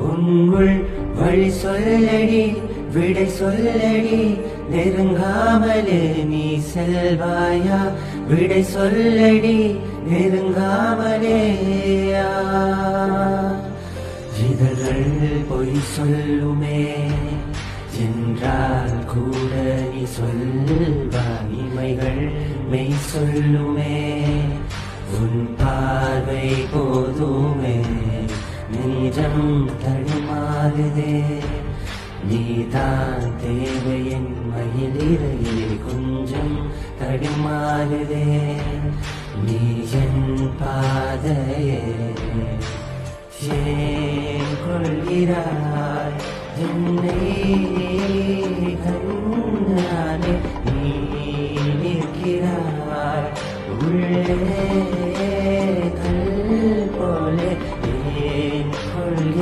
உன்னுள் வழி சொல்லடி விடை சொல்லடி நெருங்காமலே நீ செல்வாயா விடை சொல்லடி நெருங்காமலே இதழ்கள் பொய் சொல்லுமே என்றால் கூட நீ சொல்வாய் இமைகள் மெய் சொல்லுமே உன் பார்வை போதுமே நெஞ்சம் தடுமாறுதே நீதான் தேவை என் மயிலிறையில் கொஞ்சம் தடுமாறுதே நீ என் பாதையே ஏன் கொள்கிறாய் என்னை கண்ணாலே நீ நிற்கிறாய் உள்ளே